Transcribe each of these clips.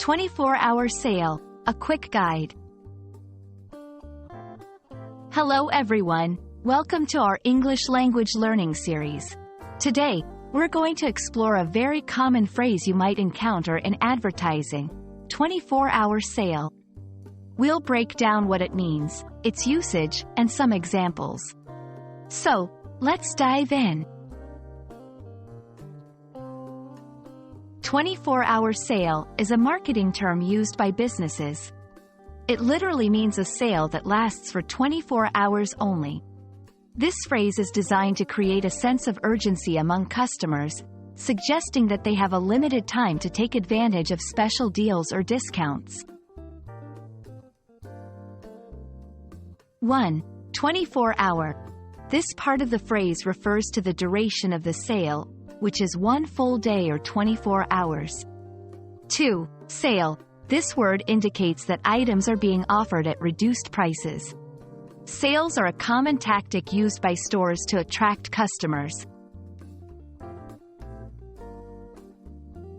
24-hour sale, a quick guide. Hello everyone, welcome to our English language learning series. Today, we're going to explore a very common phrase you might encounter in advertising: 24-hour sale. We'll break down what it means, its usage, and some examples. So, let's dive in. 24-hour sale is a marketing term used by businesses. It literally means a sale that lasts for 24 hours only. This phrase is designed to create a sense of urgency among customers, suggesting that they have a limited time to take advantage of special deals or discounts. 1. 24-hour. This part of the phrase refers to the duration of the sale, which is one full day or 24 hours. 2. Sale. This word indicates that items are being offered at reduced prices. Sales are a common tactic used by stores to attract customers.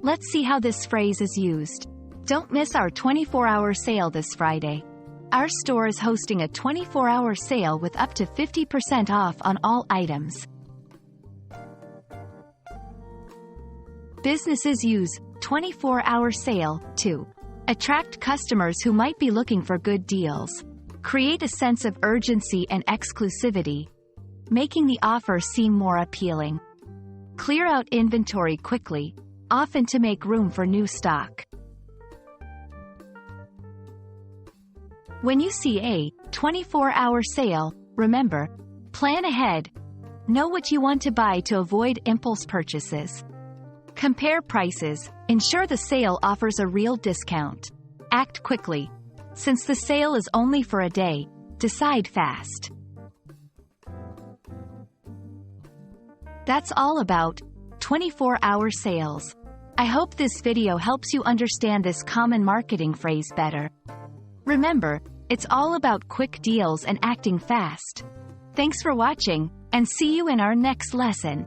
Let's see how this phrase is used. Don't miss our 24-hour sale this Friday. Our store is hosting a 24-hour sale with up to 50% off on all items. Businesses use 24-hour sale to attract customers who might be looking for good deals, create a sense of urgency and exclusivity, making the offer seem more appealing, clear out inventory quickly, often to make room for new stock. When you see a 24-hour sale, remember, plan ahead. Know what you want to buy to avoid impulse purchases. Compare prices, ensure the sale offers a real discount. Act quickly. Since the sale is only for a day, decide fast. That's all about 24-hour sales. I hope this video helps you understand this common marketing phrase better. Remember, it's all about quick deals and acting fast. Thanks for watching, and see you in our next lesson.